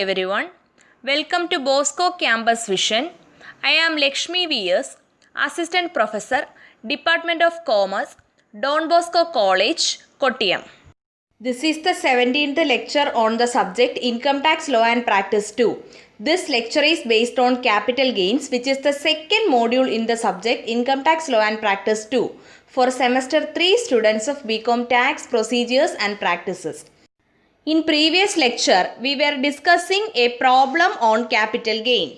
everyone. Welcome to Bosco Campus Vision. I am Lakshmi V.S., Assistant Professor, Department of Commerce, Don Bosco College, Kottayam. This is the 17th lecture on the subject Income Tax Law and Practice 2. This lecture is based on capital gains, which is the second module in the subject Income Tax Law and Practice 2 for semester 3 students of BCom Tax Procedures and Practices. In previous lecture, we were discussing a problem on capital gain.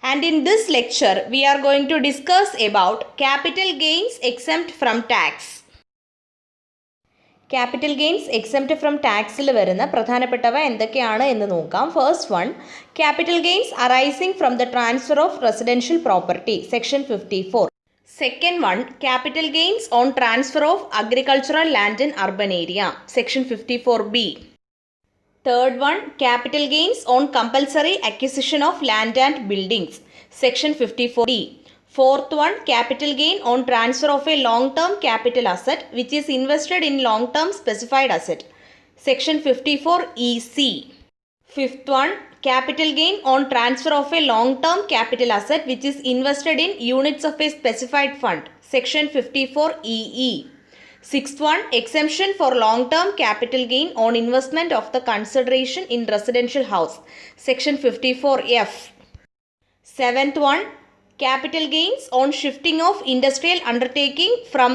And in this lecture, we are going to discuss about capital gains exempt from tax. Capital gains exempt from tax il varuna pradhanapettava endokkeyanu ennu nokkam. First one, capital gains arising from the transfer of residential property, section 54. Second one, capital gains on transfer of agricultural land in urban area, section 54B. Third one, capital gains on compulsory acquisition of land and buildings, section 54D. Fourth one, capital gain on transfer of a long-term capital asset which is invested in long-term specified asset, section 54EC. Fifth one, capital gain on transfer of a long-term capital asset which is invested in units of a specified fund, section 54EE. Sixth one, exemption for long-term capital gain on investment of the consideration in residential house, section 54F. Seventh one, capital gains on shifting of industrial undertaking from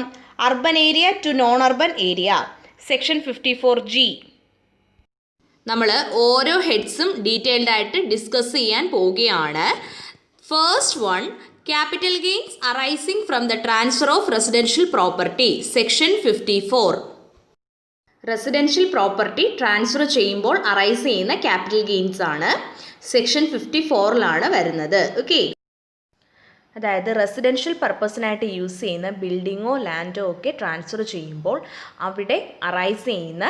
urban area to non-urban area, section 54G. നമ്മൾ ഓരോ ഹെഡ്സും detailed ആയിട്ട് discuss ചെയ്യാൻ പോവുകയാണ്. First one, capital gains arising from the transfer of residential property, section 54. Residential property transfer ചെയ്യുമ്പോൾ arise ചെയ്യുന്ന capital gains ആണ് section 54ലാണ് വരുന്നത്. Okay, അതായത് റെസിഡൻഷ്യൽ പർപ്പസിനായിട്ട് യൂസ് ചെയ്യുന്ന ബിൽഡിങ്ങോ ലാൻഡോ ഒക്കെ ട്രാൻസ്ഫർ ചെയ്യുമ്പോൾ അവിടെ അറൈസ് ചെയ്യുന്ന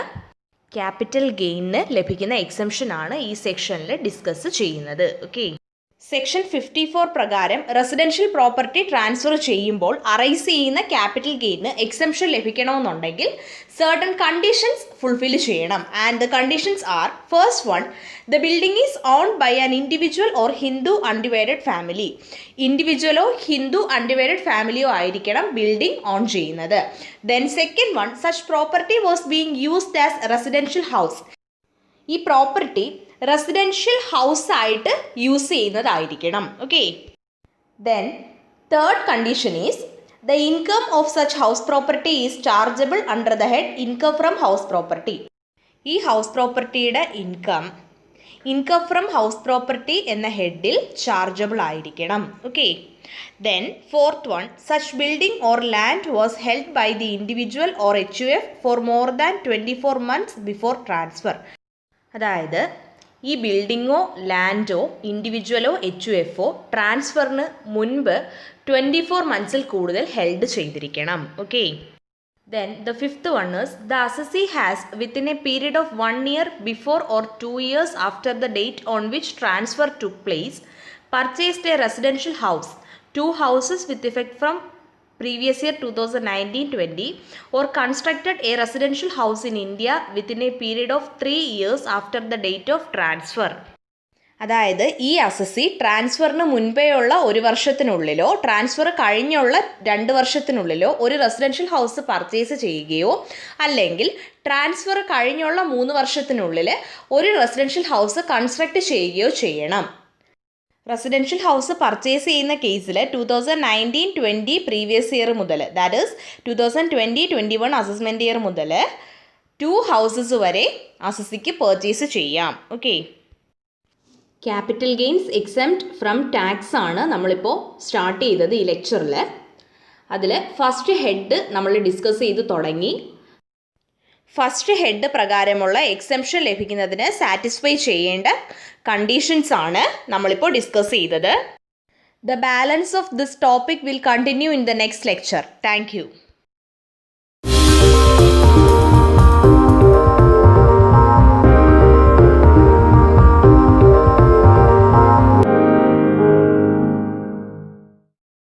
ക്യാപിറ്റൽ ഗെയിനിന് ലഭിക്കുന്ന എക്സംഷനാണ് ഈ സെക്ഷനിൽ ഡിസ്കസ് ചെയ്യുന്നത്. ഓക്കെ, സെക്ഷൻ 54 പ്രകാരം റെസിഡൻഷ്യൽ പ്രോപ്പർട്ടി ട്രാൻസ്ഫർ ചെയ്യുമ്പോൾ അറൈസ് ചെയ്യുന്ന ക്യാപിറ്റൽ ഗെയിന് എക്സംഷൻ ലഭിക്കണമെന്നുണ്ടെങ്കിൽ certain conditions fulfill ചെയ്യണം. And the conditions are, first one, the building is owned by an individual or Hindu undivided family. ഇൻഡിവിജ്വലോ ഹിന്ദു അൺഡിവൈഡഡ് ഫാമിലിയോ ആയിരിക്കണം building on ചെയ്യുന്നത്. Then second one, such property was being used as a residential house. ഈ property residential house ആയിട്ട് use ചെയ്യുന്നതായിരിക്കണം. Okay, then third condition is the income of such house property is chargeable under the head income from house property. ഈ house പ്രോപ്പർട്ടിയുടെ income from house property എന്ന ഹെഡിൽ chargeable ആയിരിക്കണം. Okay, then fourth one, such building or land was held by the individual or HUF for more than 24 months before transfer. അതായത് ഈ ബിൽഡിങ്ങോ ലാൻഡോ ഇൻഡിവിജ്വലോ HUFO ട്രാൻസ്ഫറിന് മുൻപ് 24 months കൂടുതൽ held ചെയ്തിരിക്കണം. Okay, then the fifth one is the assessee has within A period of 1 year before or 2 years after the date on which transfer took place purchased A residential house, 2 houses with effect from previous year 2019-20 or constructed a residential house in India within a period of 3 years after the date of transfer. അതായത് ഈ assessee ട്രാൻസ്ഫറിന് മുൻപേയുള്ള 1 വർഷത്തിനുള്ളിലോ transfer കഴിഞ്ഞുള്ള 2 വർഷത്തിനുള്ളിലോ ഒരു residential house purchase ചെയ്യുകയോ അല്ലെങ്കിൽ transfer കഴിഞ്ഞുള്ള 3 വർഷത്തിനുള്ളിൽ ഒരു residential house construct ചെയ്യുകയോ ചെയ്യണം. റെസിഡൻഷ്യൽ ഹൗസ് പർച്ചേസ് ചെയ്യുന്ന കേസിൽ 2019-20 പ്രീവിയസ് ഇയർ മുതൽ, ദാറ്റ് ഈസ് 2020-21 അസസ്മെൻറ്റ് ഇയർ മുതൽ 2 houses വരെ അസസിക്ക് പർച്ചേസ് ചെയ്യാം. Okay, capital gains exempt from tax ആണ് നമ്മളിപ്പോൾ സ്റ്റാർട്ട് ചെയ്തത് ഈ ലെക്ചറിൽ. അതിൽ ഫസ്റ്റ് ഹെഡ് നമ്മൾ ഡിസ്കസ് ചെയ്ത് തുടങ്ങി. ഫസ്റ്റ് ഹെഡ് പ്രകാരമുള്ള എക്സെംഷൻ ലഭിക്കുന്നതിന് സാറ്റിസ്ഫൈ ചെയ്യേണ്ട കണ്ടീഷൻസ് ആണ് നമ്മളിപ്പോൾ ഡിസ്കസ് ചെയ്തത്. The balance of this topic will continue in the next lecture. Thank you.